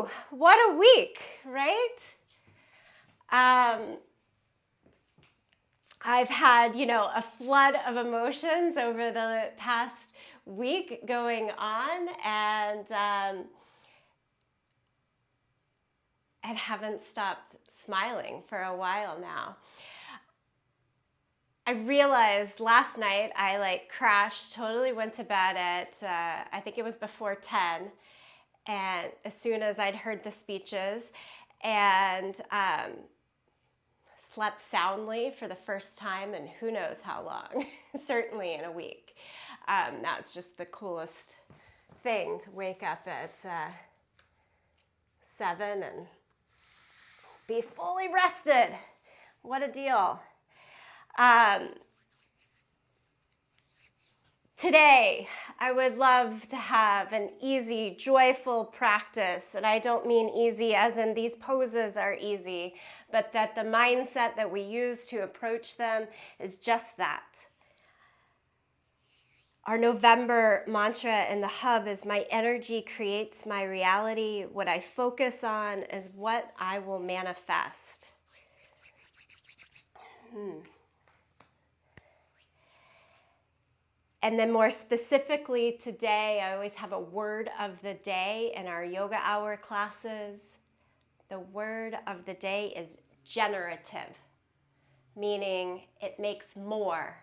Whew, what a week, right? I've had, a flood of emotions over the past week going on, and haven't stopped smiling for a while now. I realized last night I crashed, totally went to bed at, I think it was before 10, and as soon as I'd heard the speeches, and slept soundly for the first time in who knows how long, certainly in a week. That's just the coolest thing, to wake up at 7 and be fully rested. What a deal. Today, I would love to have an easy, joyful practice. And I don't mean easy as in these poses are easy, but that the mindset that we use to approach them is just that. Our November mantra in the hub is, my energy creates my reality. What I focus on is what I will manifest. And then more specifically today, I always have a word of the day in our yoga hour classes. The word of the day is generative, meaning it makes more.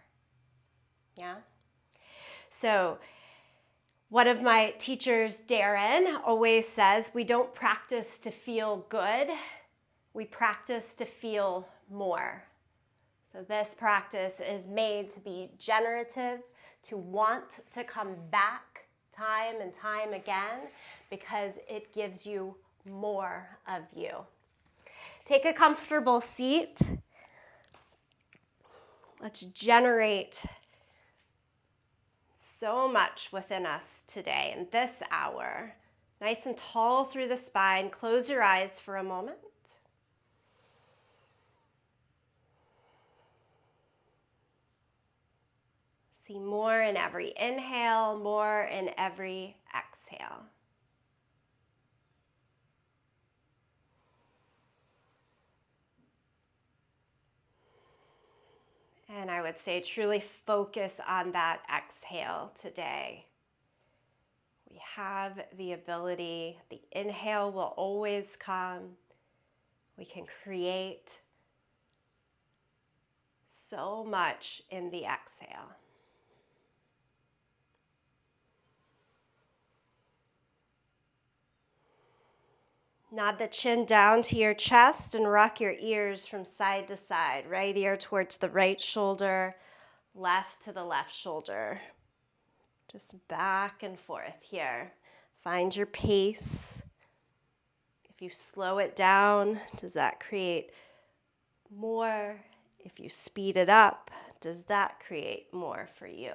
Yeah? So one of my teachers, Darren, always says, we don't practice to feel good, we practice to feel more. So this practice is made to be generative, to want to come back time and time again, because it gives you more of you. Take a comfortable seat. Let's generate so much within us today in this hour. Nice and tall through the spine. Close your eyes for a moment. See more in every inhale, more in every exhale. And I would say truly focus on that exhale today. We have the ability, the inhale will always come. We can create so much in the exhale. Nod the chin down to your chest and rock your ears from side to side. Right ear towards the right shoulder, left to the left shoulder. Just back and forth here. Find your pace. If you slow it down, does that create more? If you speed it up, does that create more for you?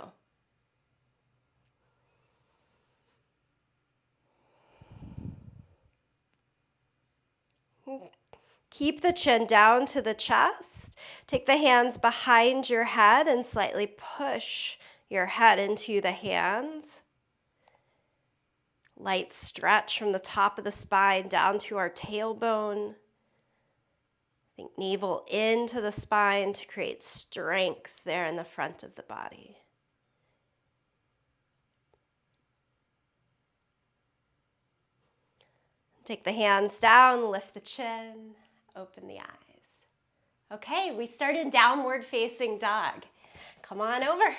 Keep the chin down to the chest. Take the hands behind your head and slightly push your head into the hands. Light stretch from the top of the spine down to our tailbone. Think navel into the spine to create strength there in the front of the body. Take the hands down, lift the chin, open the eyes. Okay, we start in downward facing dog. Come on over.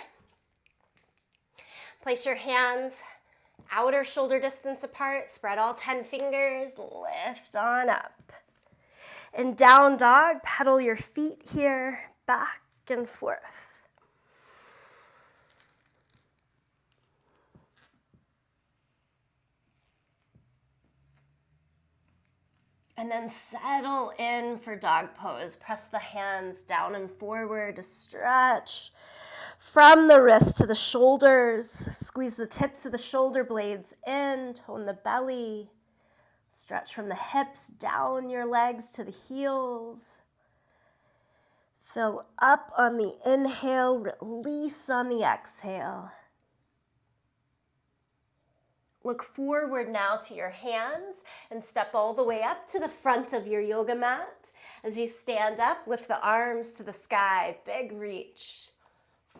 Place your hands outer shoulder distance apart, spread all 10 fingers, lift on up. In down dog, pedal your feet here, back and forth. And then settle in for dog pose. Press the hands down and forward to stretch from the wrists to the shoulders. Squeeze the tips of the shoulder blades in, tone the belly. Stretch from the hips down your legs to the heels. Fill up on the inhale, release on the exhale. Look forward now to your hands and step all the way up to the front of your yoga mat. As you stand up, lift the arms to the sky, big reach.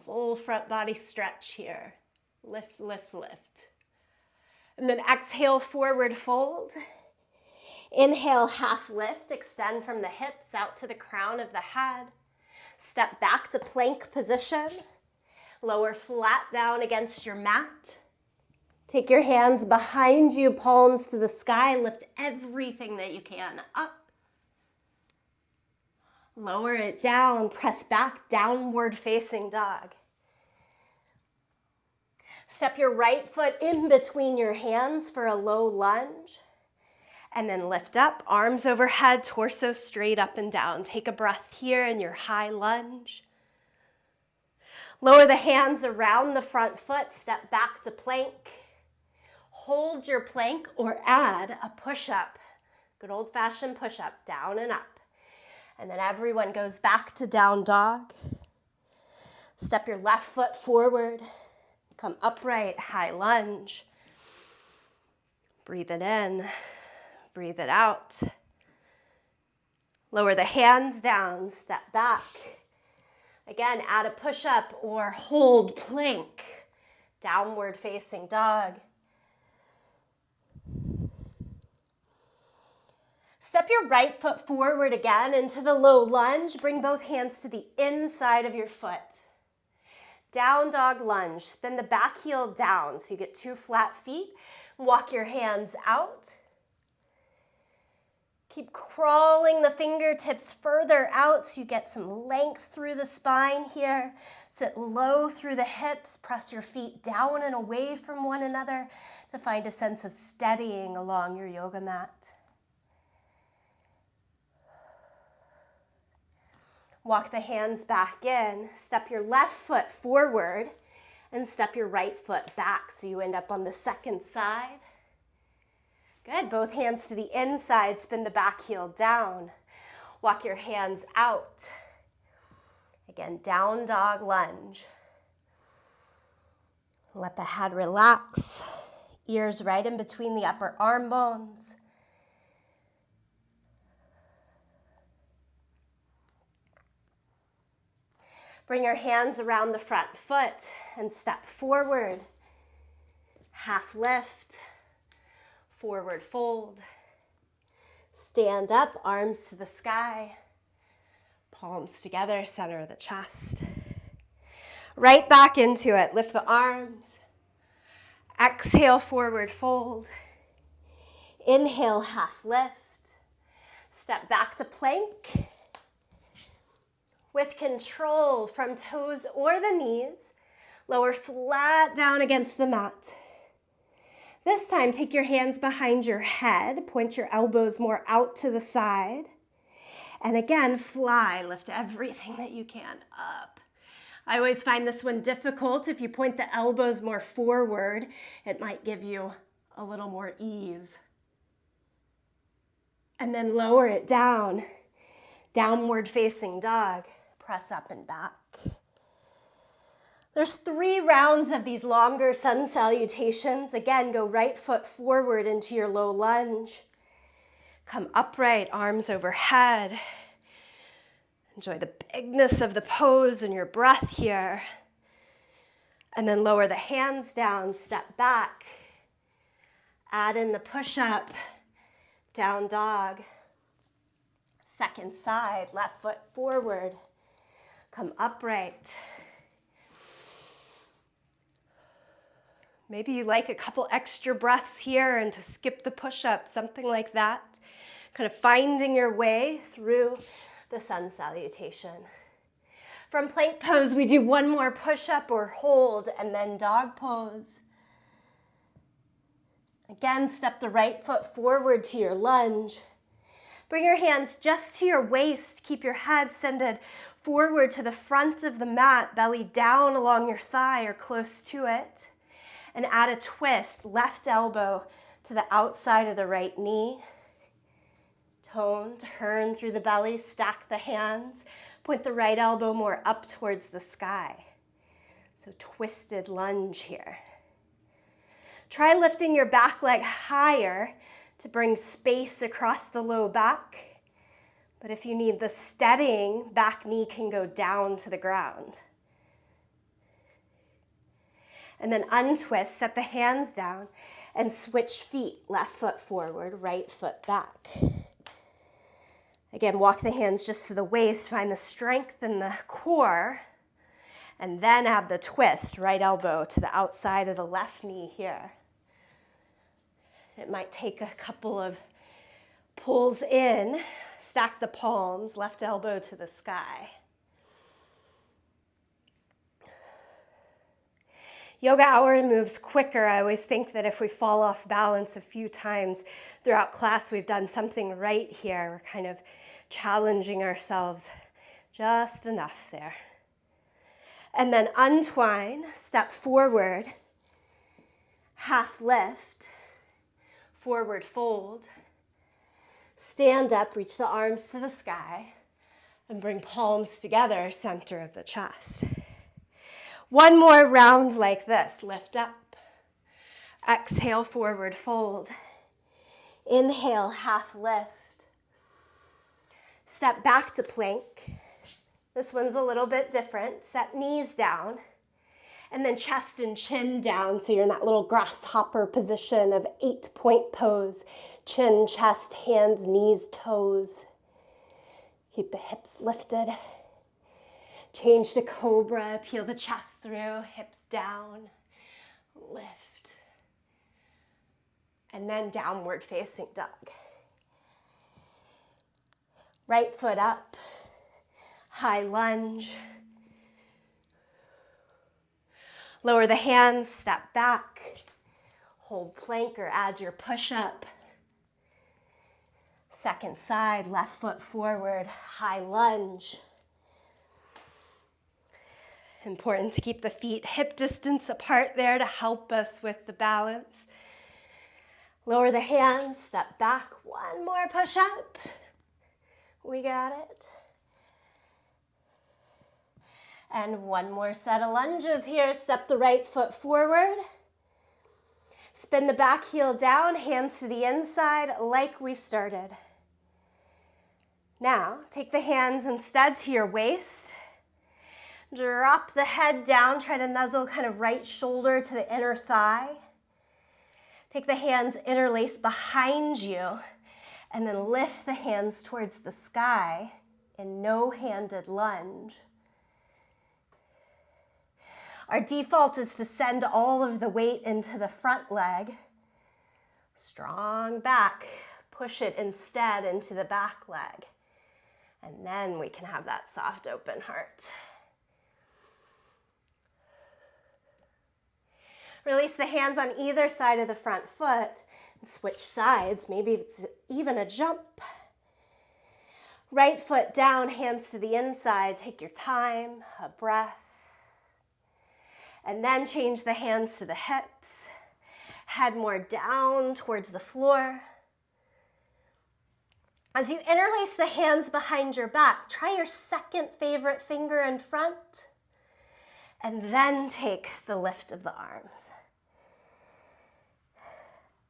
Full front body stretch here. Lift, lift, lift. And then exhale, forward fold. Inhale, half lift, extend from the hips out to the crown of the head. Step back to plank position. Lower flat down against your mat. Take your hands behind you, palms to the sky. Lift everything that you can up. Lower it down, press back, downward facing dog. Step your right foot in between your hands for a low lunge. And then lift up, arms overhead, torso straight up and down. Take a breath here in your high lunge. Lower the hands around the front foot, step back to plank. Hold your plank or add a push-up. Good old-fashioned push-up, down and up. And then everyone goes back to down dog. Step your left foot forward. Come upright, high lunge. Breathe it in, breathe it out. Lower the hands down, step back. Again, add a push-up or hold plank. Downward facing dog. Step your right foot forward again into the low lunge. Bring both hands to the inside of your foot. Down dog lunge. Spin the back heel down so you get 2 flat feet. Walk your hands out. Keep crawling the fingertips further out so you get some length through the spine here. Sit low through the hips. Press your feet down and away from one another to find a sense of steadying along your yoga mat. Walk the hands back in. Step your left foot forward and step your right foot back so you end up on the second side. Good, both hands to the inside, spin the back heel down. Walk your hands out. Again, down dog lunge. Let the head relax. Ears right in between the upper arm bones. Bring your hands around the front foot and step forward. Half lift. Forward fold. Stand up, arms to the sky. Palms together, center of the chest. Right back into it. Lift the arms. Exhale, forward fold. Inhale, half lift. Step back to plank. With control from toes or the knees, lower flat down against the mat. This time, take your hands behind your head, point your elbows more out to the side. And again, fly, lift everything that you can up. I always find this one difficult. If you point the elbows more forward, it might give you a little more ease. And then lower it down, downward facing dog. Press up and back. There's 3 rounds of these longer sun salutations. Again, go right foot forward into your low lunge. Come upright, arms overhead. Enjoy the bigness of the pose and your breath here. And then lower the hands down, step back. Add in the push-up, down dog. Second side, left foot forward. Come upright. Maybe you like a couple extra breaths here and to skip the push-up, something like that. Kind of finding your way through the sun salutation. From plank pose, we do 1 more push-up or hold and then dog pose. Again, step the right foot forward to your lunge. Bring your hands just to your waist. Keep your head sended forward to the front of the mat, belly down along your thigh or close to it. And add a twist, left elbow to the outside of the right knee. Tone, turn through the belly, stack the hands. Point the right elbow more up towards the sky. So twisted lunge here. Try lifting your back leg higher to bring space across the low back. But if you need the steadying, back knee can go down to the ground. And then untwist, set the hands down, and switch feet. Left foot forward, right foot back. Again, walk the hands just to the waist, find the strength in the core, and then add the twist, right elbow to the outside of the left knee here. It might take a couple of pulls in, stack the palms, left elbow to the sky. Yoga Hour moves quicker. I always think that if we fall off balance a few times throughout class, we've done something right here. We're kind of challenging ourselves just enough there. And then untwine, step forward, half lift, forward fold, stand up, reach the arms to the sky, and bring palms together, center of the chest. One more round like this. Lift up. Exhale, forward fold. Inhale, half lift. Step back to plank. This one's a little bit different. Set knees down. And then chest and chin down, so you're in that little grasshopper position of 8-point pose. Chin, chest, hands, knees, toes. Keep the hips lifted. Change to cobra, peel the chest through, hips down, lift. And then downward facing dog. Right foot up, high lunge. Lower the hands, step back, hold plank or add your push-up. Second side, left foot forward, high lunge. Important to keep the feet hip distance apart there to help us with the balance. Lower the hands, step back, one more push up. We got it. And one more set of lunges here. Step the right foot forward. Spin the back heel down, hands to the inside like we started. Now, take the hands instead to your waist. Drop the head down, try to nuzzle kind of right shoulder to the inner thigh. Take the hands interlace behind you and then lift the hands towards the sky in no-handed lunge. Our default is to send all of the weight into the front leg. Strong back, push it instead into the back leg. And then we can have that soft open heart. Release the hands on either side of the front foot and switch sides. Maybe it's even a jump. Right foot down, hands to the inside. Take your time, a breath. And then change the hands to the hips. Head more down towards the floor. As you interlace the hands behind your back, try your second favorite finger in front. And then take the lift of the arms.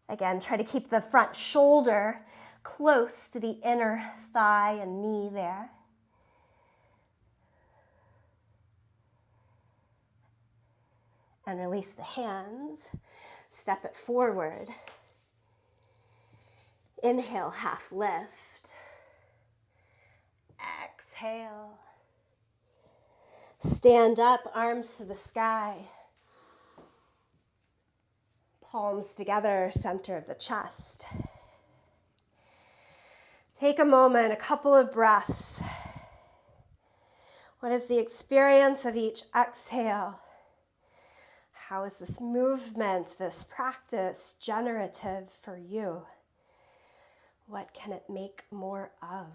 Again, try to keep the front shoulder close to the inner thigh and knee there. And release the hands. Step it forward. Inhale, half lift. Exhale. Stand up, arms to the sky. Palms together, center of the chest. Take a moment, a couple of breaths. What is the experience of each exhale? How is this movement, this practice, generative for you? What can it make more of?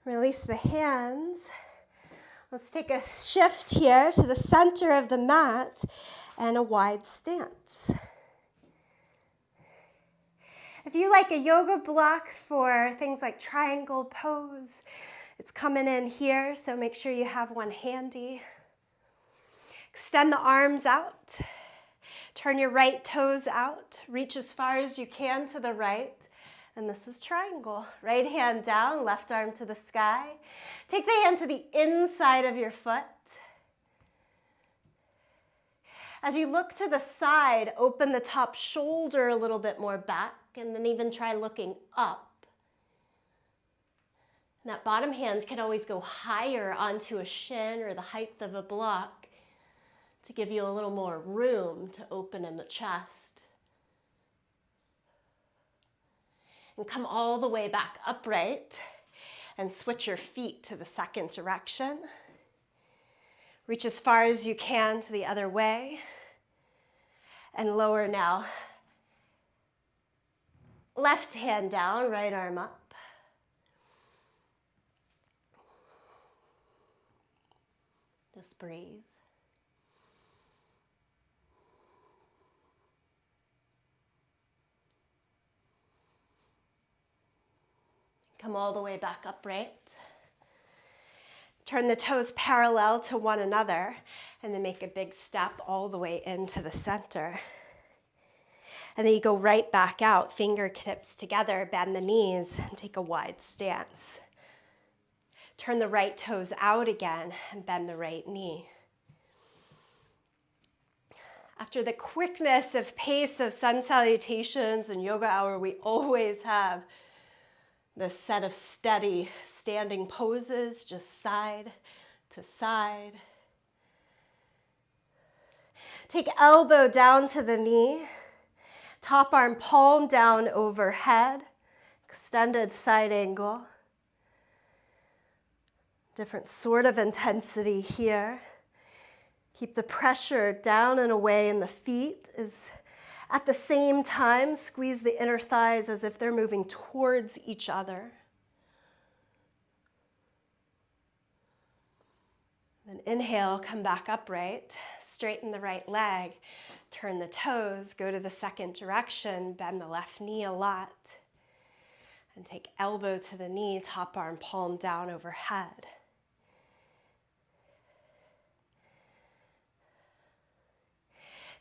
Release the hands. Let's take a shift here to the center of the mat and a wide stance. If you like a yoga block for things like triangle pose, It's coming in here, so make sure you have one handy. Extend the arms out. Turn your right toes out. Reach as far as you can to the right. And this is triangle. Right hand down, left arm to the sky. Take the hand to the inside of your foot. As you look to the side, open the top shoulder a little bit more back, and then even try looking up. And that bottom hand can always go higher onto a shin or the height of a block to give you a little more room to open in the chest. And come all the way back upright and switch your feet to the second direction. Reach as far as you can to the other way. And lower now. Left hand down, right arm up. Just breathe. Come all the way back upright. Turn the toes parallel to one another, and then make a big step all the way into the center. And then you go right back out, fingertips together, bend the knees, and take a wide stance. Turn the right toes out again, and bend the right knee. After the quickness of pace of sun salutations and yoga hour, we always have this set of steady standing poses, just side to side. Take elbow down to the knee, top arm palm down overhead, extended side angle. Different sort of intensity here. Keep the pressure down and away in the feet. At the same time, squeeze the inner thighs as if they're moving towards each other. Then inhale, come back upright, straighten the right leg, turn the toes, go to the second direction, bend the left knee a lot, and take elbow to the knee, top arm palm down overhead.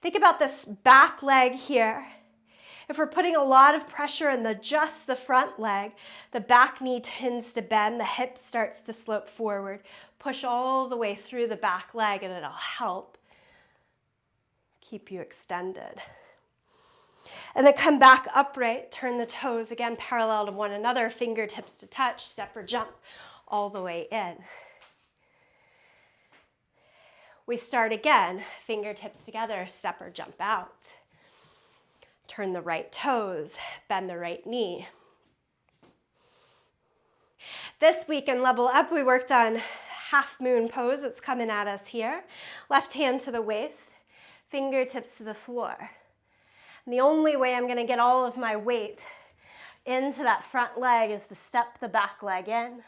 Think about this back leg here. If we're putting a lot of pressure in just the front leg, the back knee tends to bend, the hip starts to slope forward. Push all the way through the back leg and it'll help keep you extended. And then come back upright, turn the toes again parallel to one another, fingertips to touch, step or jump all the way in. We start again, fingertips together, step or jump out. Turn the right toes, bend the right knee. This week in Level Up, we worked on half moon pose. It's coming at us here. Left hand to the waist, fingertips to the floor. And the only way I'm gonna get all of my weight into that front leg is to step the back leg in,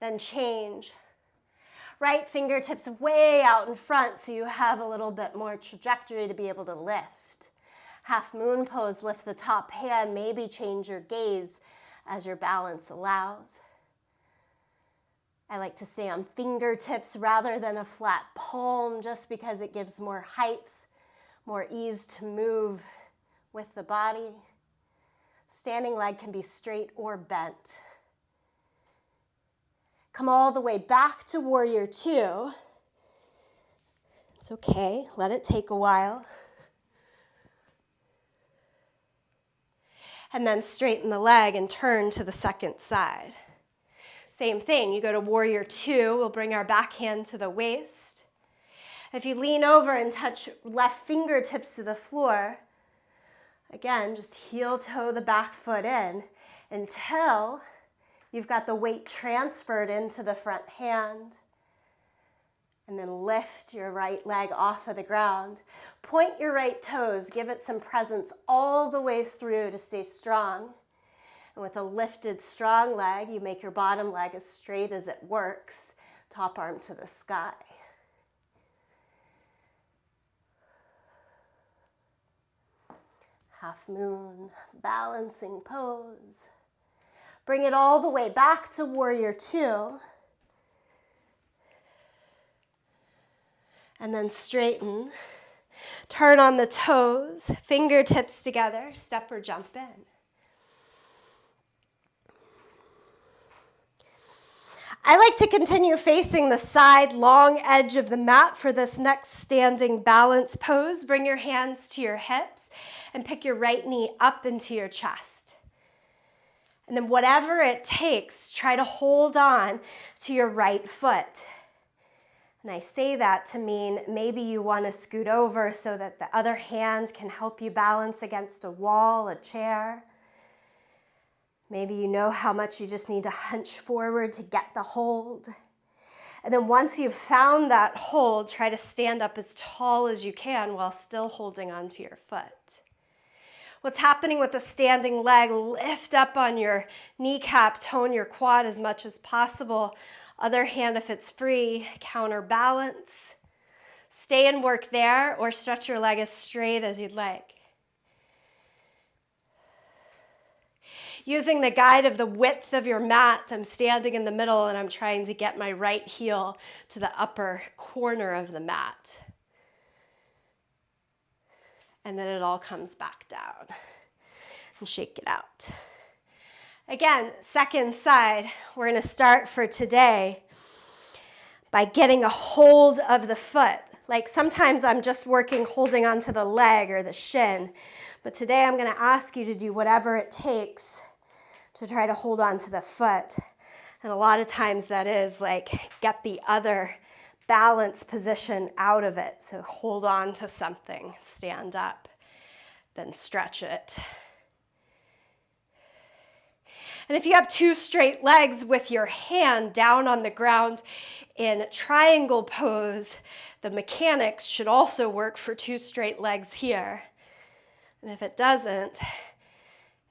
then change. Right fingertips way out in front so you have a little bit more trajectory to be able to lift. Half moon pose, lift the top hand, maybe change your gaze as your balance allows. I like to stay on fingertips rather than a flat palm just because it gives more height, more ease to move with the body. Standing leg can be straight or bent. Come all the way back to warrior two. It's okay, let it take a while. And then straighten the leg and turn to the second side. Same thing, you go to warrior two, we'll bring our back hand to the waist. If you lean over and touch left fingertips to the floor, again, just heel toe the back foot in until you've got the weight transferred into the front hand. And then lift your right leg off of the ground. Point your right toes, give it some presence all the way through to stay strong. And with a lifted, strong leg, you make your bottom leg as straight as it works, top arm to the sky. Half moon, balancing pose. Bring it all the way back to warrior two. And then straighten. Turn on the toes, fingertips together, step or jump in. I like to continue facing the side long edge of the mat for this next standing balance pose. Bring your hands to your hips and pick your right knee up into your chest. And then whatever it takes, try to hold on to your right foot. And I say that to mean maybe you want to scoot over so that the other hand can help you balance against a wall, a chair. Maybe you know how much you just need to hunch forward to get the hold. And then once you've found that hold, try to stand up as tall as you can while still holding onto your foot. What's happening with the standing leg, lift up on your kneecap, tone your quad as much as possible. Other hand, if it's free, counterbalance. Stay and work there or stretch your leg as straight as you'd like. Using the guide of the width of your mat, I'm standing in the middle and I'm trying to get my right heel to the upper corner of the mat. And then it all comes back down. And shake it out. Again, second side, we're going to start for today by getting a hold of the foot. Like sometimes I'm just working holding onto the leg or the shin, but today I'm going to ask you to do whatever it takes to try to hold on to the foot. And a lot of times that is like get the other balance position out of it. So hold on to something, stand up, then stretch it. And if you have two straight legs with your hand down on the ground in triangle pose, the mechanics should also work for two straight legs here. And if it doesn't,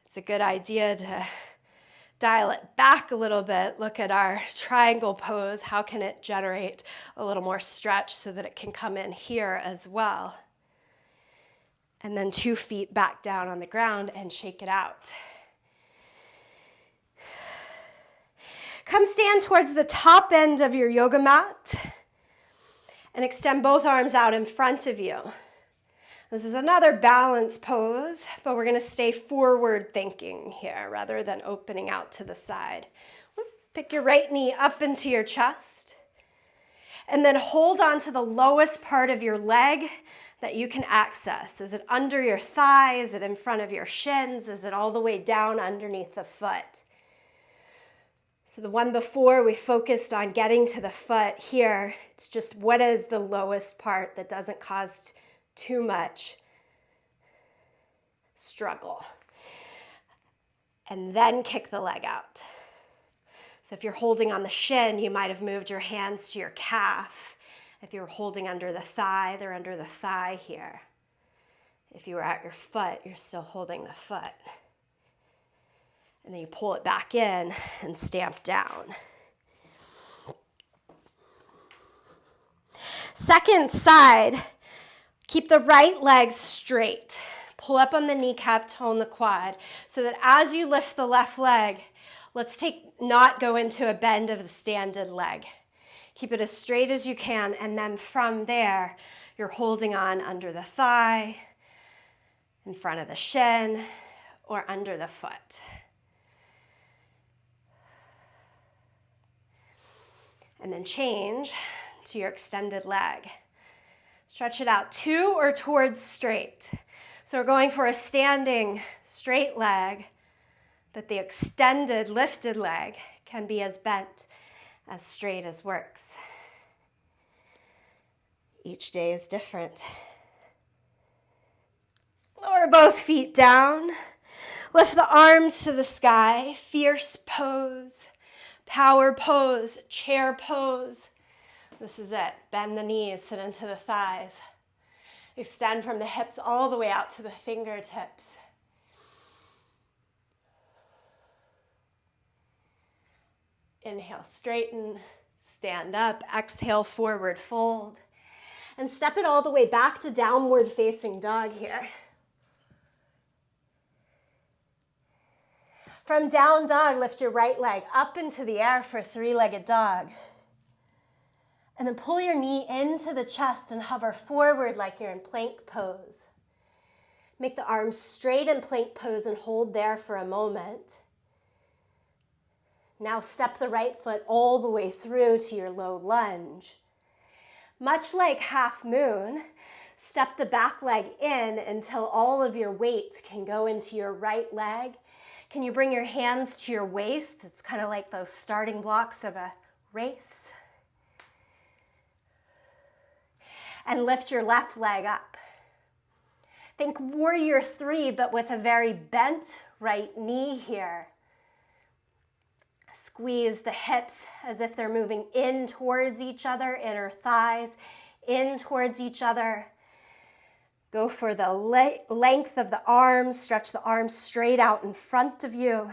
it's a good idea to dial it back a little bit. Look at our triangle pose. How can it generate a little more stretch so that it can come in here as well? And then 2 feet back down on the ground and shake it out. Come stand towards the top end of your yoga mat and extend both arms out in front of you. This is another balance pose, but we're going to stay forward thinking here rather than opening out to the side. Pick your right knee up into your chest and then hold on to the lowest part of your leg that you can access. Is it under your thigh? Is it in front of your shins? Is it all the way down underneath the foot? So the one before, we focused on getting to the foot. Here, it's just what is the lowest part that doesn't cause too much struggle. And then kick the leg out. So if you're holding on the shin, you might have moved your hands to your calf. If you're holding under the thigh, they're under the thigh here. If you were at your foot, you're still holding the foot. And then you pull it back in and stamp down. Second side, keep the right leg straight. Pull up on the kneecap, tone the quad, so that as you lift the left leg, let's not go into a bend of the standing leg. Keep it as straight as you can, and then from there, you're holding on under the thigh, in front of the shin, or under the foot. And then change to your extended leg. Stretch it out to or towards straight. So we're going for a standing straight leg, but the extended lifted leg can be as bent, as straight as works. Each day is different. Lower both feet down. Lift the arms to the sky. Fierce pose. Power pose, chair pose. This is it. Bend the knees, sit into the thighs. Extend from the hips all the way out to the fingertips. Inhale, straighten, stand up. Exhale, forward fold. And step it all the way back to downward facing dog here. From down dog, lift your right leg up into the air for three-legged dog. And then pull your knee into the chest and hover forward like you're in plank pose. Make the arms straight in plank pose and hold there for a moment. Now step the right foot all the way through to your low lunge. Much like half moon, step the back leg in until all of your weight can go into your right leg. Can you bring your hands to your waist? It's kind of like those starting blocks of a race. And lift your left leg up. Think warrior three, but with a very bent right knee here. Squeeze the hips as if they're moving in towards each other, inner thighs in towards each other. Go for the length of the arms, stretch the arms straight out in front of you.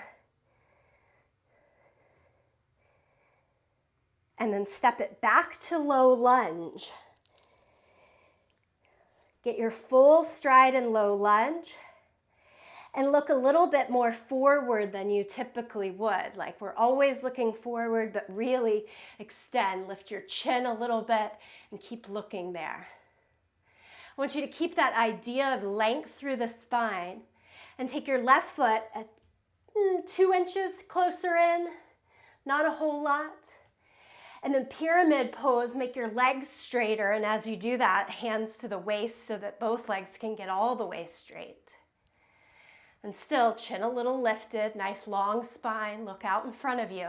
And then step it back to low lunge. Get your full stride in low lunge. And look a little bit more forward than you typically would. Like we're always looking forward, but really extend. Lift your chin a little bit and keep looking there. I want you to keep that idea of length through the spine and take your left foot at 2 inches closer in, not a whole lot. And then pyramid pose, make your legs straighter. And as you do that, hands to the waist so that both legs can get all the way straight. And still, chin a little lifted, nice long spine, look out in front of you.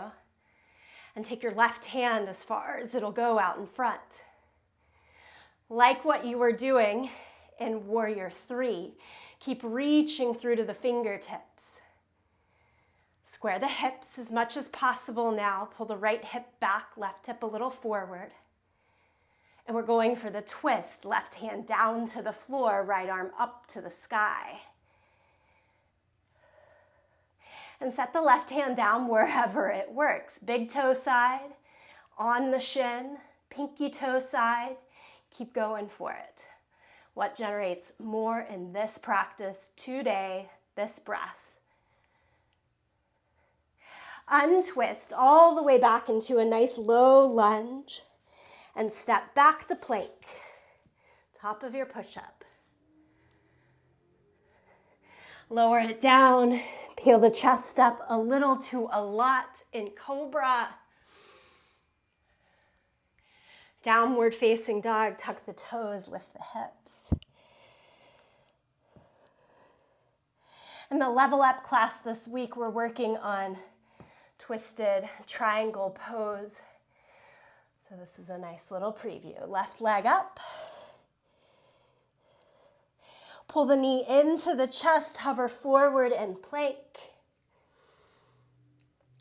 And take your left hand as far as it'll go out in front. Like what you were doing in warrior three, keep reaching through to the fingertips. Square the hips as much as possible now. Pull the right hip back, left hip a little forward. And we're going for the twist, left hand down to the floor, right arm up to the sky. And set the left hand down wherever it works. Big toe side, on the shin, pinky toe side. Keep going for it. What generates more in this practice today, this breath. Untwist all the way back into a nice low lunge and step back to plank. Top of your push-up. Lower it down. Peel the chest up a little to a lot in cobra. Downward facing dog, tuck the toes, lift the hips. In the Level Up class this week, we're working on twisted triangle pose. So this is a nice little preview. Left leg up. Pull the knee into the chest, hover forward and plank.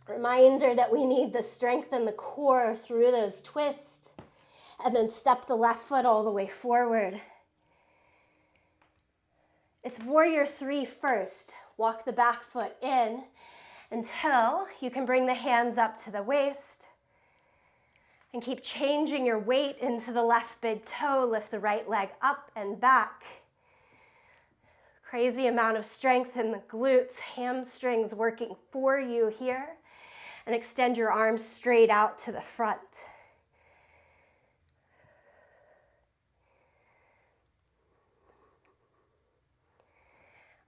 Reminder that we need the strength in the core through those twists. And then step the left foot all the way forward. It's warrior three first. Walk the back foot in until you can bring the hands up to the waist. And keep changing your weight into the left big toe. Lift the right leg up and back. Crazy amount of strength in the glutes, hamstrings working for you here. And extend your arms straight out to the front.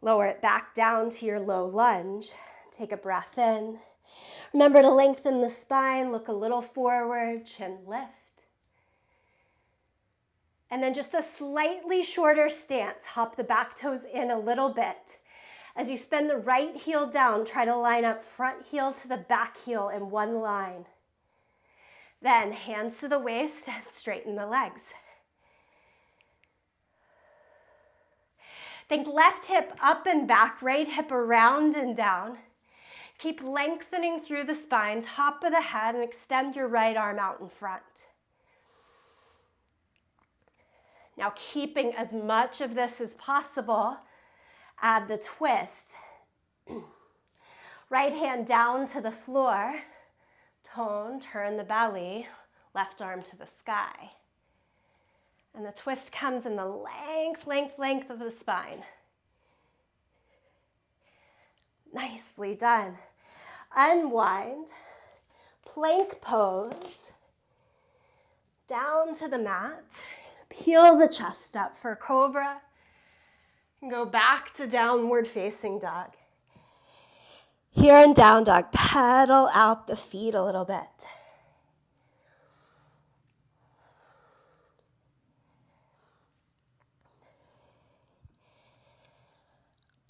Lower it back down to your low lunge. Take a breath in. Remember to lengthen the spine, look a little forward, chin lift. And then just a slightly shorter stance. Hop the back toes in a little bit. As you spin the right heel down, try to line up front heel to the back heel in one line. Then hands to the waist and straighten the legs. Think left hip up and back, right hip around and down. Keep lengthening through the spine, top of the head, and extend your right arm out in front. Now keeping as much of this as possible, add the twist. Right hand down to the floor, tone, turn the belly, left arm to the sky. And the twist comes in the length of the spine. Nicely done. Unwind, plank pose, down to the mat, peel the chest up for cobra, and go back to downward facing dog. Here in down dog, pedal out the feet a little bit.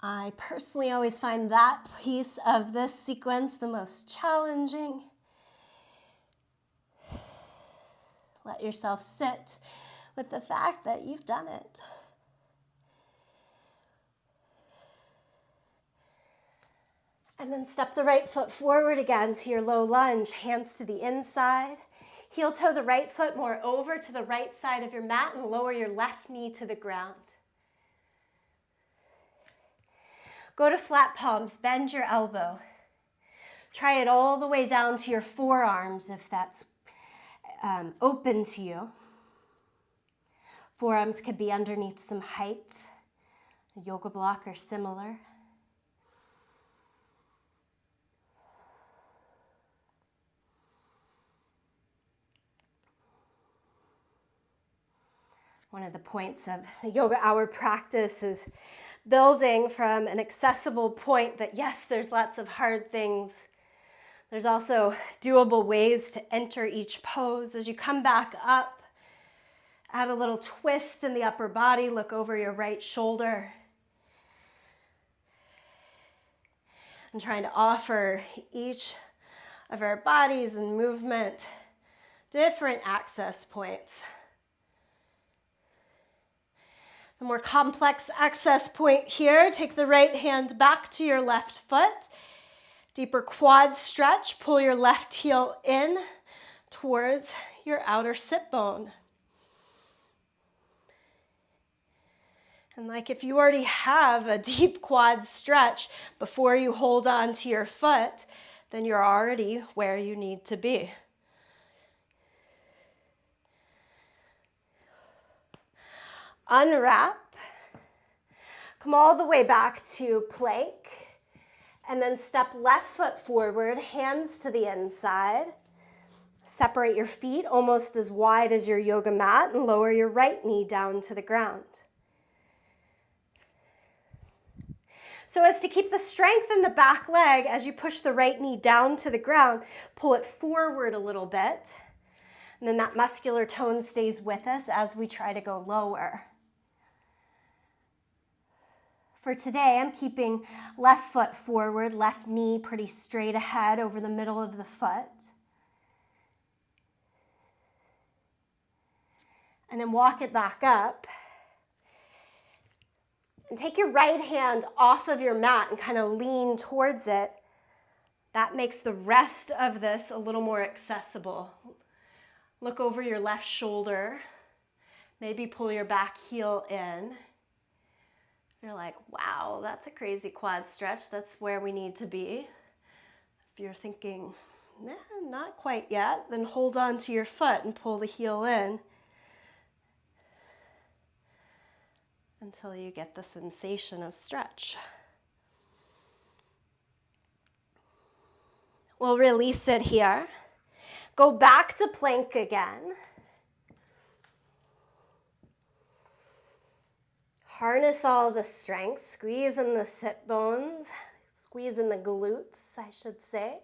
I personally always find that piece of this sequence the most challenging. Let yourself sit with the fact that you've done it. And then step the right foot forward again to your low lunge, hands to the inside. Heel toe the right foot more over to the right side of your mat and lower your left knee to the ground. Go to flat palms, bend your elbow. Try it all the way down to your forearms if that's open to you. Forearms could be underneath some height, a yoga block or similar. One of the points of the yoga hour practice is building from an accessible point that yes, there's lots of hard things. There's also doable ways to enter each pose. As you come back up, add a little twist in the upper body, look over your right shoulder. And trying to offer each of our bodies and movement different access points. A more complex access point here, take the right hand back to your left foot. Deeper quad stretch, pull your left heel in towards your outer sit bone. And like if you already have a deep quad stretch before you hold on to your foot, then you're already where you need to be. Unwrap. Come all the way back to plank. And then step left foot forward, hands to the inside. Separate your feet almost as wide as your yoga mat and lower your right knee down to the ground. So as to keep the strength in the back leg, as you push the right knee down to the ground, pull it forward a little bit. And then that muscular tone stays with us as we try to go lower. For today, I'm keeping left foot forward, left knee pretty straight ahead over the middle of the foot. And then walk it back up. And take your right hand off of your mat and kind of lean towards it. That makes the rest of this a little more accessible. Look over your left shoulder. Maybe pull your back heel in. You're like, wow, that's a crazy quad stretch. That's where we need to be. If you're thinking, nah, not quite yet, then hold on to your foot and pull the heel in until you get the sensation of stretch. We'll release it here. Go back to plank again. Harness all the strength, squeeze in the sit bones, squeeze in the glutes, I should say.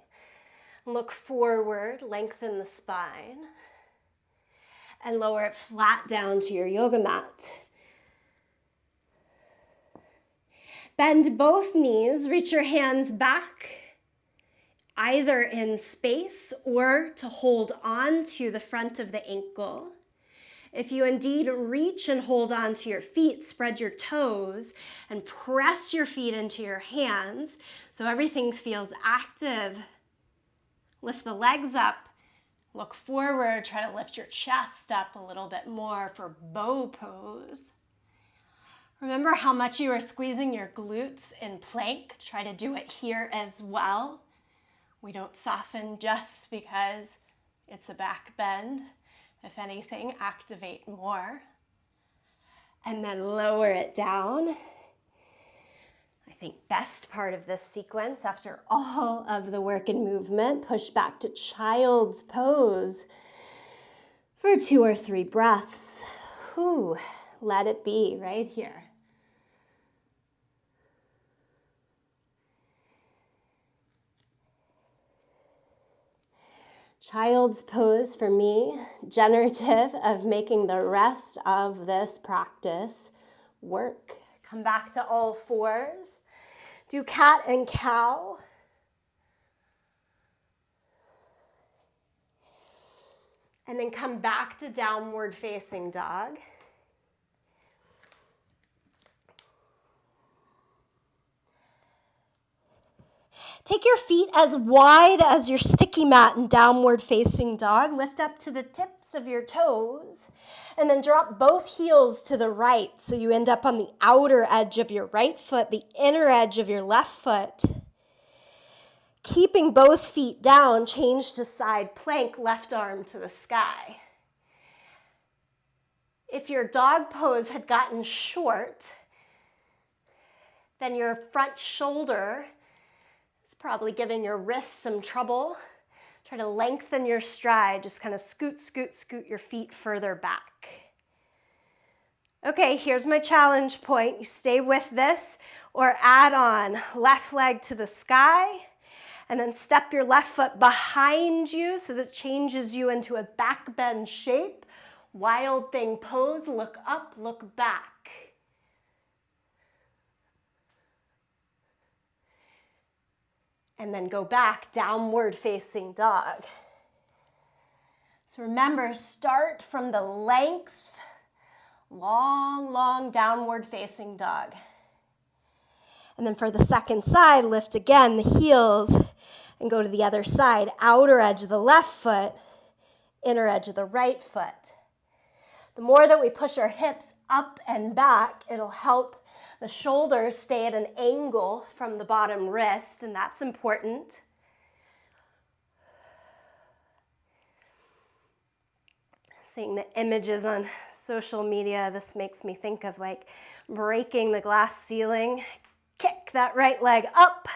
Look forward, lengthen the spine, and lower it flat down to your yoga mat. Bend both knees, reach your hands back, either in space or to hold on to the front of the ankle. If you indeed reach and hold on to your feet, spread your toes and press your feet into your hands so everything feels active. Lift the legs up, look forward, try to lift your chest up a little bit more for bow pose. Remember how much you are squeezing your glutes in plank. Try to do it here as well. We don't soften just because it's a back bend. If anything, activate more. And then lower it down. I think best part of this sequence after all of the work and movement. Push back to child's pose for 2 or 3 breaths. Whew, let it be right here. Child's pose for me, generative of making the rest of this practice work. Come back to all fours. Do cat and cow. And then come back to downward facing dog. Take your feet as wide as your sticky mat in downward facing dog. Lift up to the tips of your toes. And then drop both heels to the right so you end up on the outer edge of your right foot, the inner edge of your left foot. Keeping both feet down, change to side plank, left arm to the sky. If your dog pose had gotten short, then your front shoulder is probably giving your wrists some trouble. Try to lengthen your stride, just kind of scoot, scoot, scoot your feet further back. Okay, here's my challenge point. You stay with this or add on left leg to the sky and then step your left foot behind you so that it changes you into a back bend shape. Wild thing pose, look up, look back. And then go back, downward facing dog. So remember, start from the length, long, long downward facing dog. And then for the second side, lift again the heels and go to the other side. Outer edge of the left foot, inner edge of the right foot. The more that we push our hips up and back, it'll help the shoulders stay at an angle from the bottom wrist, and that's important. Seeing the images on social media, this makes me think of like breaking the glass ceiling. Kick that right leg up,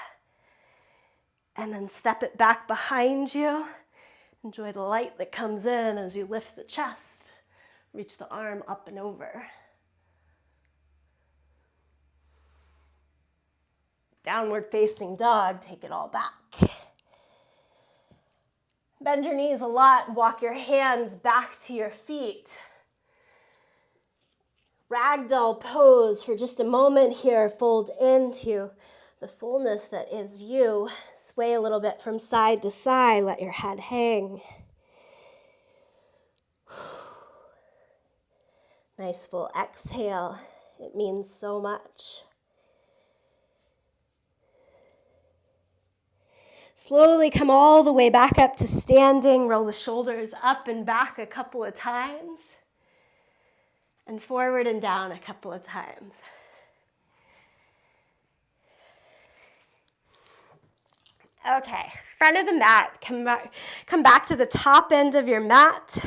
and then step it back behind you. Enjoy the light that comes in as you lift the chest. Reach the arm up and over. Downward facing dog, take it all back. Bend your knees a lot and walk your hands back to your feet. Ragdoll pose for just a moment here. Fold into the fullness that is you. Sway a little bit from side to side. Let your head hang. Nice full exhale. It means so much. Slowly come all the way back up to standing. Roll the shoulders up and back a couple of times. And forward and down a couple of times. Okay, front of the mat. Come back to the top end of your mat.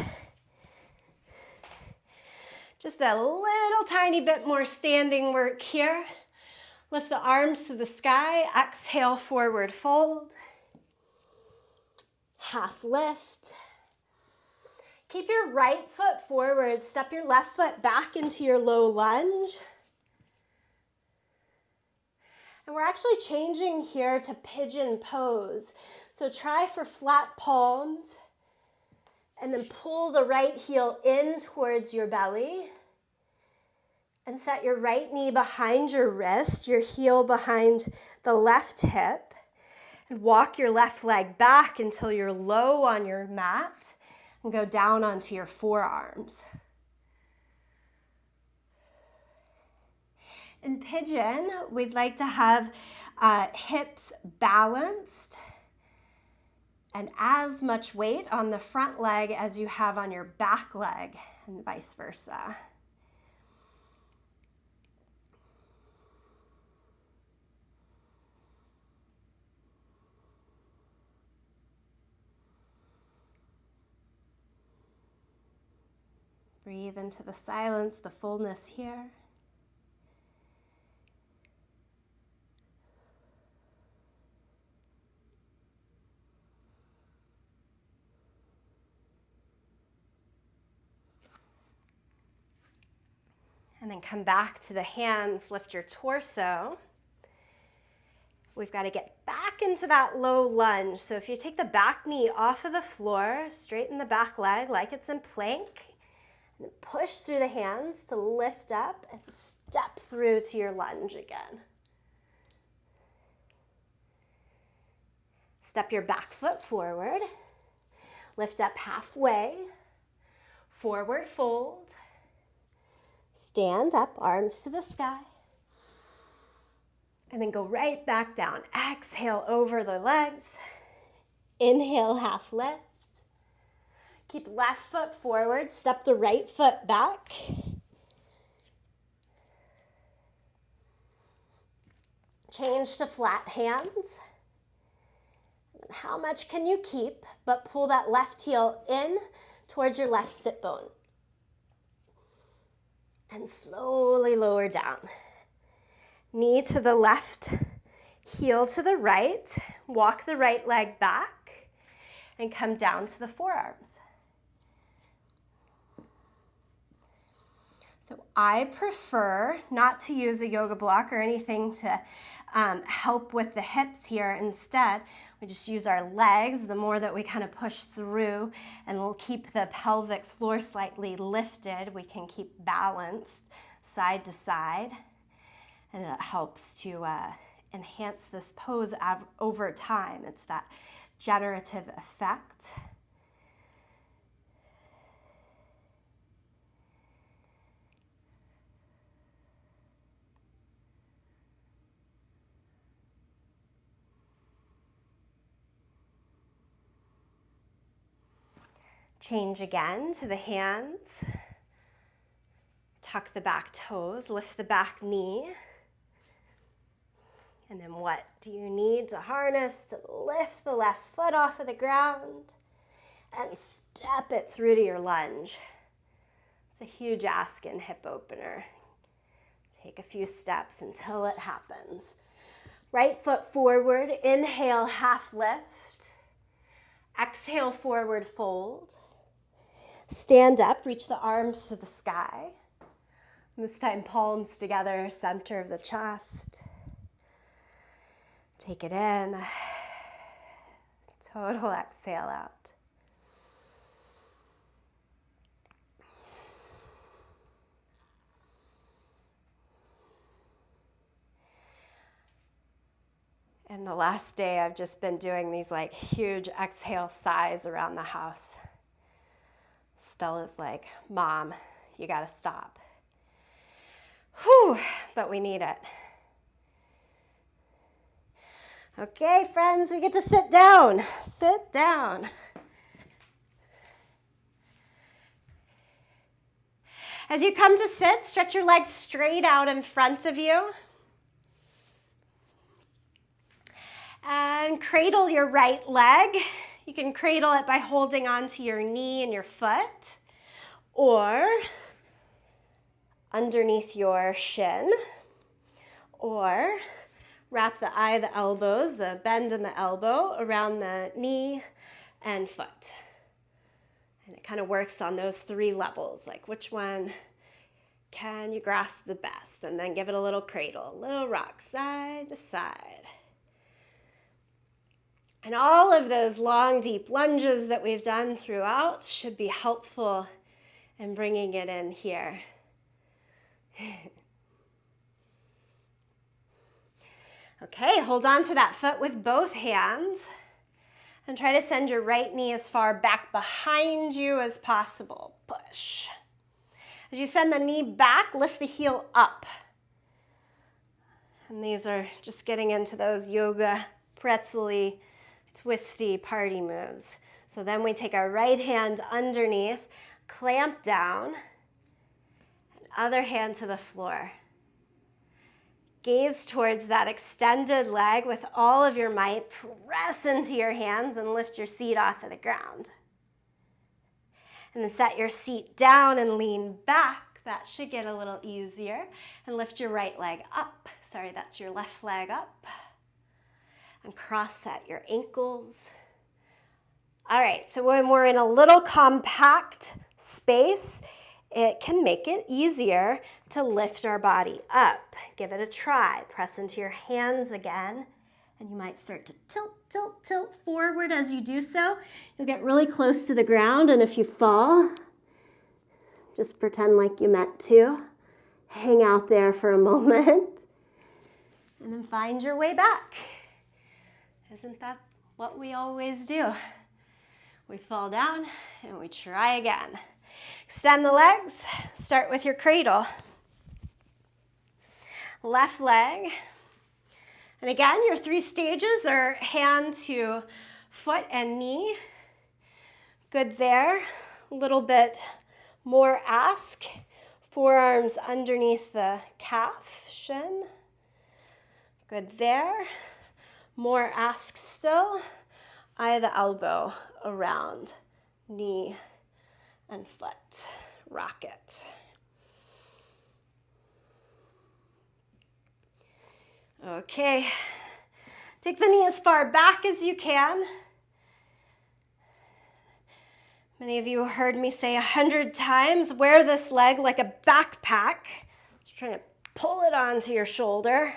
Just a little tiny bit more standing work here. Lift the arms to the sky. Exhale, forward fold. Half lift. Keep your right foot forward. Step your left foot back into your low lunge. And we're actually changing here to pigeon pose. So try for flat palms. And then pull the right heel in towards your belly. And set your right knee behind your wrist, your heel behind the left hip. And walk your left leg back until you're low on your mat. And go down onto your forearms. In pigeon, we'd like to have hips balanced and as much weight on the front leg as you have on your back leg, and vice versa. Breathe into the silence, the fullness here. And then come back to the hands, lift your torso. We've got to get back into that low lunge. So if you take the back knee off of the floor, straighten the back leg like it's in plank, and then push through the hands to lift up and step through to your lunge again. Step your back foot forward, lift up halfway, forward fold, stand up, arms to the sky, and then go right back down. Exhale over the legs, inhale, half lift. Keep left foot forward, step the right foot back. Change to flat hands. How much can you keep, but pull that left heel in towards your left sit bone. And slowly lower down. Knee to the left, heel to the right. Walk the right leg back and come down to the forearms. So I prefer not to use a yoga block or anything to help with the hips here. Instead, we just use our legs. The more that we kind of push through, and we'll keep the pelvic floor slightly lifted, we can keep balanced side to side, and it helps to enhance this pose over time. It's that generative effect. Change again to the hands. Tuck the back toes, lift the back knee. And then what do you need to harness to lift the left foot off of the ground and step it through to your lunge? It's a huge ask and hip opener. Take a few steps until it happens. Right foot forward, inhale, half lift. Exhale, forward fold. Stand up, reach the arms to the sky. And this time, palms together, center of the chest. Take it in. Total exhale out. And the last day, I've just been doing these like huge exhale sighs around the house. Stella's like, Mom, you gotta stop. Whew, but we need it. Okay, friends, we get to sit down. Sit down. As you come to sit, stretch your legs straight out in front of you. And cradle your right leg. You can cradle it by holding onto your knee and your foot, or underneath your shin, or wrap the eye, the elbows, the bend in the elbow around the knee and foot. And it kind of works on those three levels, like which one can you grasp the best? And then give it a little cradle, a little rock, side to side. And all of those long, deep lunges that we've done throughout should be helpful in bringing it in here. Okay, hold on to that foot with both hands and try to send your right knee as far back behind you as possible. Push. As you send the knee back, lift the heel up. And these are just getting into those yoga, pretzel-y, twisty party moves. So then we take our right hand underneath, clamp down, and other hand to the floor. Gaze towards that extended leg with all of your might. Press into your hands and lift your seat off of the ground. And then set your seat down and lean back. That should get a little easier. And lift your right leg up. Sorry, that's your left leg up. And cross-set your ankles. All right, so when we're in a little compact space, it can make it easier to lift our body up. Give it a try. Press into your hands again, and you might start to tilt, tilt, tilt forward as you do so. You'll get really close to the ground, and if you fall, just pretend like you meant to. Hang out there for a moment, and then find your way back. Isn't that what we always do? We fall down, and we try again. Extend the legs. Start with your cradle. Left leg. And again, your 3 stages are hand to foot and knee. Good there. A little bit more ask. Forearms underneath the calf, shin. Good there. More ask still. Eye the elbow around knee and foot. Rock it. Okay. Take the knee as far back as you can. Many of you heard me say 100 times, wear this leg like a backpack. Just trying to pull it onto your shoulder.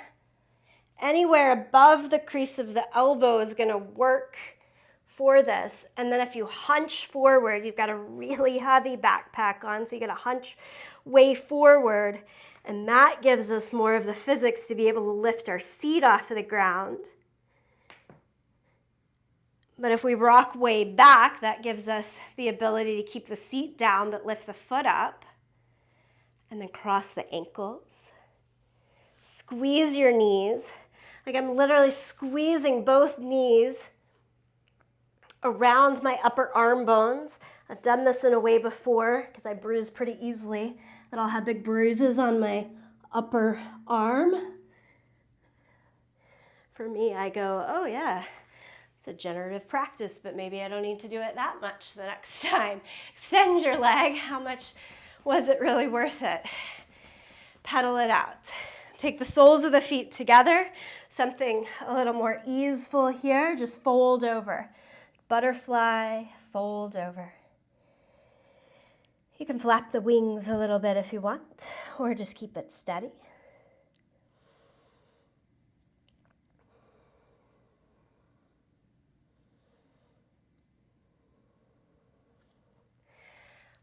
Anywhere above the crease of the elbow is going to work for this. And then if you hunch forward, you've got a really heavy backpack on, so you got to hunch way forward, and that gives us more of the physics to be able to lift our seat off of the ground. But if we rock way back, that gives us the ability to keep the seat down but lift the foot up, and then cross the ankles. Squeeze your knees. Like I'm literally squeezing both knees around my upper arm bones. I've done this in a way before because I bruise pretty easily that I'll have big bruises on my upper arm. For me, I go, oh yeah, it's a generative practice, but maybe I don't need to do it that much the next time. Extend your leg. How much was it really worth it? Pedal it out. Take the soles of the feet together. Something a little more easeful here. Just fold over. Butterfly, fold over. You can flap the wings a little bit if you want, or just keep it steady.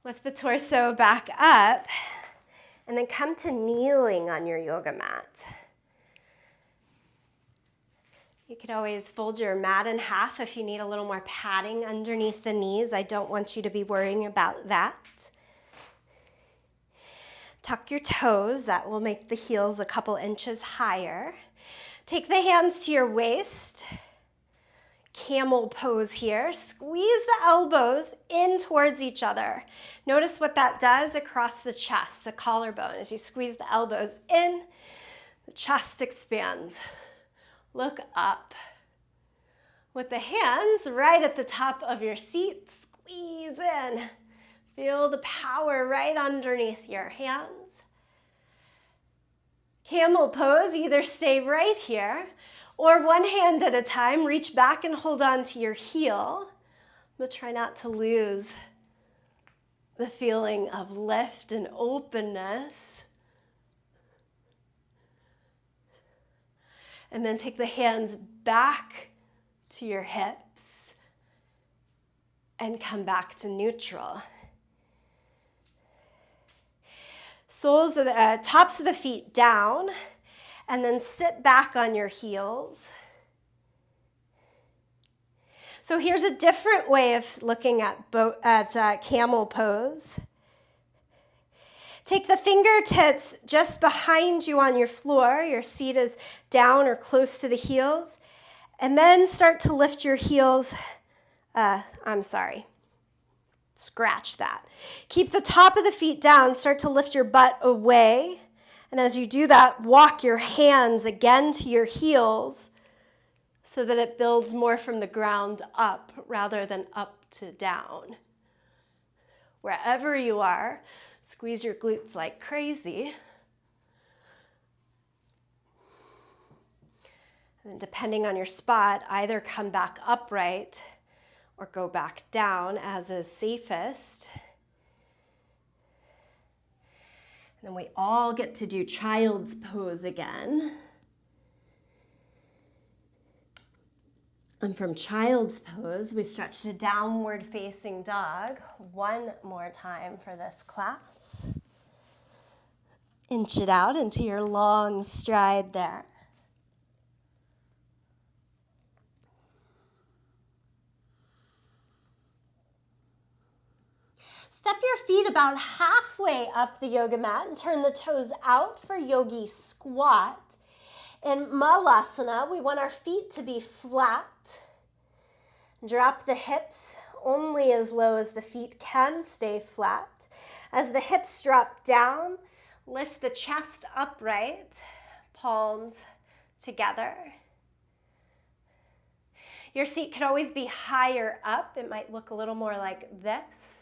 Lift the torso back up, and then come to kneeling on your yoga mat. You could always fold your mat in half if you need a little more padding underneath the knees. I don't want you to be worrying about that. Tuck your toes. That will make the heels a couple inches higher. Take the hands to your waist. Camel pose here. Squeeze the elbows in towards each other. Notice what that does across the chest, the collarbone. As you squeeze the elbows in, the chest expands. Look up. With the hands right at the top of your seat, squeeze in. Feel the power right underneath your hands. Camel pose, either stay right here or one hand at a time, reach back and hold on to your heel, but try not to lose the feeling of lift and openness. And then take the hands back to your hips and come back to neutral. Soles of the tops of the feet down, and then sit back on your heels. So here's a different way of looking at camel pose. Take the fingertips just behind you on your floor. Your seat is down or close to the heels. And then start to lift your heels. Scratch that. Keep the top of the feet down. Start to lift your butt away. And as you do that, walk your hands again to your heels so that it builds more from the ground up rather than up to down. Wherever you are, squeeze your glutes like crazy. And depending on your spot, either come back upright or go back down as is safest. Then we all get to do child's pose again. And from child's pose, we stretch to downward facing dog one more time for this class. Inch it out into your long stride there. Step your feet about halfway up the yoga mat and turn the toes out for yogi squat. In Malasana, we want our feet to be flat. Drop the hips only as low as the feet can stay flat. As the hips drop down, lift the chest upright, palms together. Your seat could always be higher up. It might look a little more like this.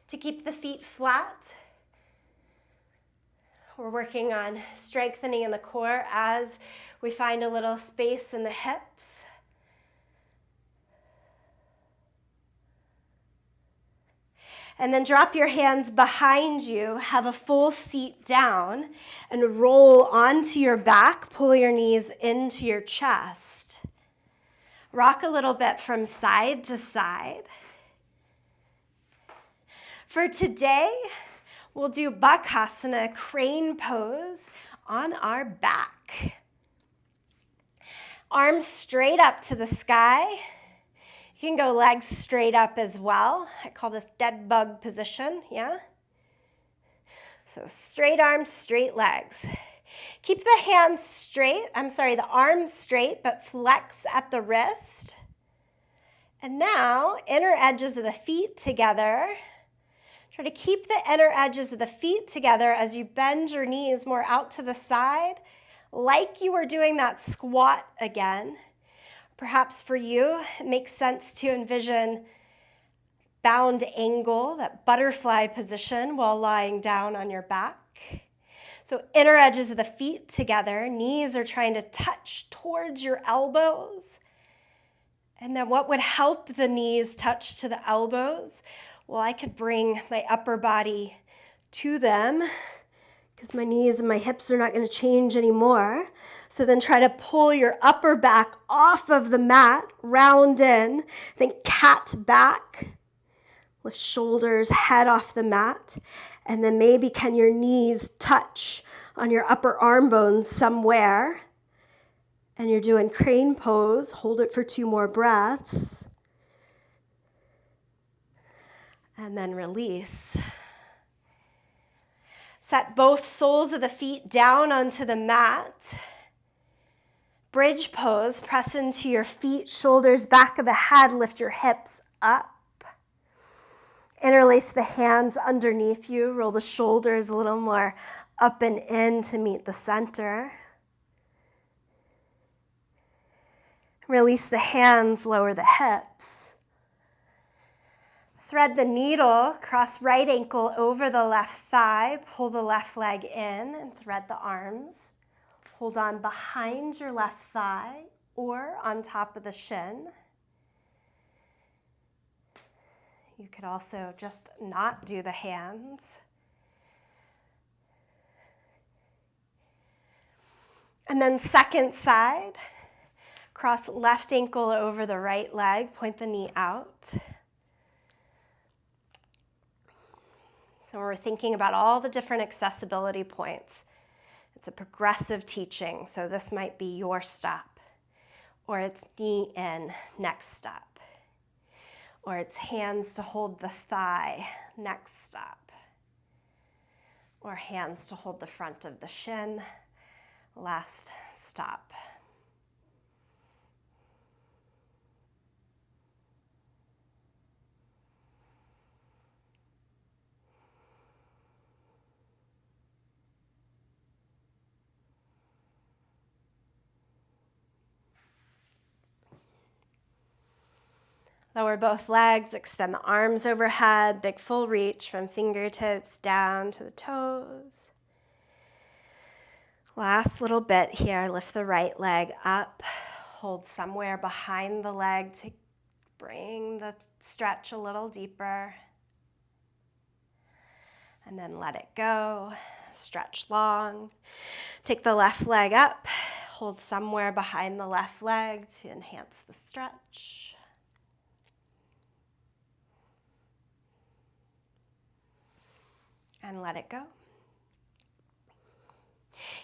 To keep the feet flat, we're working on strengthening in the core as we find a little space in the hips. And then drop your hands behind you, have a full seat down, and roll onto your back, pull your knees into your chest. Rock a little bit from side to side. For today, we'll do Bakasana, crane pose on our back. Arms straight up to the sky. You can go legs straight up as well. I call this dead bug position, yeah? So straight arms, straight legs. Keep the arms straight, but flex at the wrist. And now, inner edges of the feet together. Try to keep the inner edges of the feet together as you bend your knees more out to the side, like you were doing that squat again. Perhaps for you, it makes sense to envision bound angle, that butterfly position while lying down on your back. So inner edges of the feet together, knees are trying to touch towards your elbows. And then what would help the knees touch to the elbows? Well, I could bring my upper body to them because my knees and my hips are not going to change anymore. So then try to pull your upper back off of the mat, round in, then cat back. Lift shoulders, head off the mat. And then maybe can your knees touch on your upper arm bones somewhere. And you're doing crane pose. Hold it for 2 more breaths. And then release. Set both soles of the feet down onto the mat. Bridge pose, press into your feet, shoulders, back of the head, lift your hips up. Interlace the hands underneath you, roll the shoulders a little more up and in to meet the center. Release the hands, lower the hips. Thread the needle, cross right ankle over the left thigh, pull the left leg in and thread the arms. Hold on behind your left thigh or on top of the shin. You could also just not do the hands. And then second side, cross left ankle over the right leg, point the knee out. So we're thinking about all the different accessibility points. It's a progressive teaching, so this might be your stop, or it's knee in, next stop, or it's hands to hold the thigh, next stop, or hands to hold the front of the shin, last stop. Lower both legs, extend the arms overhead, big full reach from fingertips down to the toes. Last little bit here, lift the right leg up, hold somewhere behind the leg to bring the stretch a little deeper. And then let it go, stretch long. Take the left leg up, hold somewhere behind the left leg to enhance the stretch. And let it go.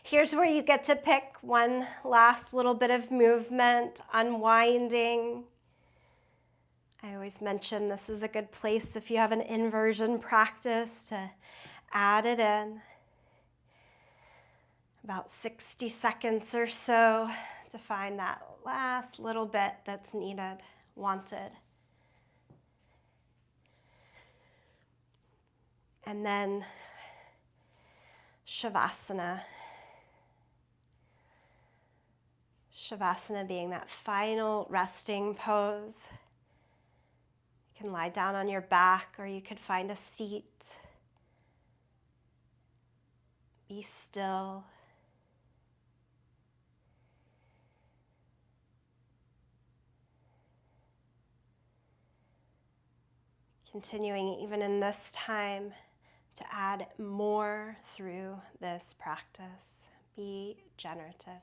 Here's where you get to pick one last little bit of movement, unwinding. I always mention this is a good place if you have an inversion practice to add it in. About 60 seconds or so to find that last little bit that's needed, wanted. And then Shavasana. Shavasana being that final resting pose. You can lie down on your back or you could find a seat. Be still. Continuing even in this time to add more through this practice. Be generative.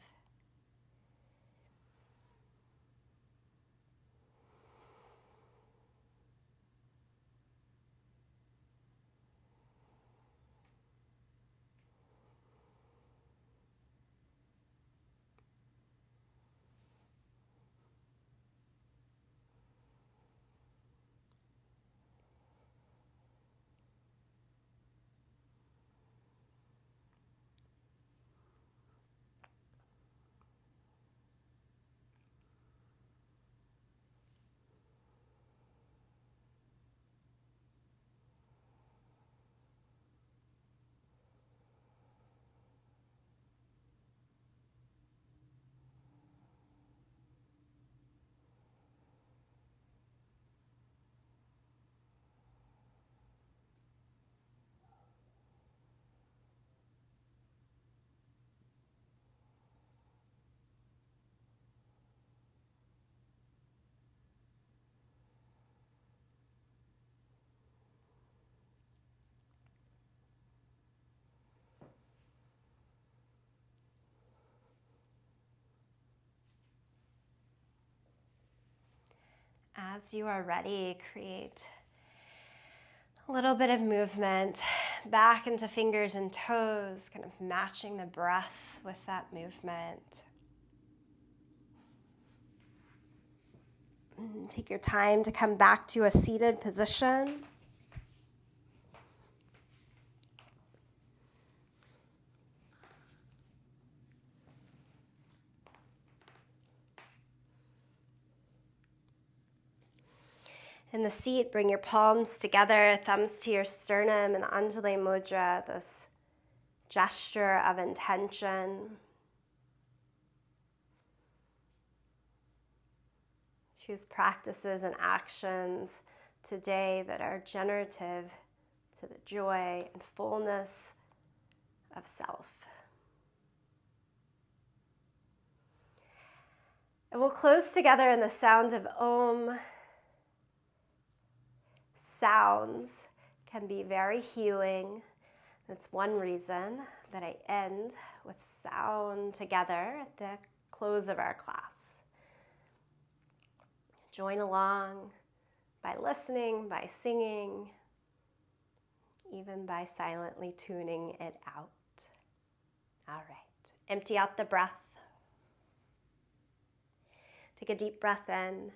As you are ready, create a little bit of movement back into fingers and toes, kind of matching the breath with that movement. Take your time to come back to a seated position. In the seat, bring your palms together, thumbs to your sternum, and Anjali Mudra, this gesture of intention. Choose practices and actions today that are generative to the joy and fullness of self. And we'll close together in the sound of Om. Sounds can be very healing. That's one reason that I end with sound together at the close of our class. Join along by listening, by singing, even by silently tuning it out. All right, empty out the breath. Take a deep breath in.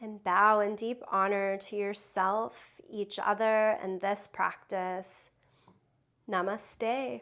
And bow in deep honor to yourself, each other, and this practice. Namaste.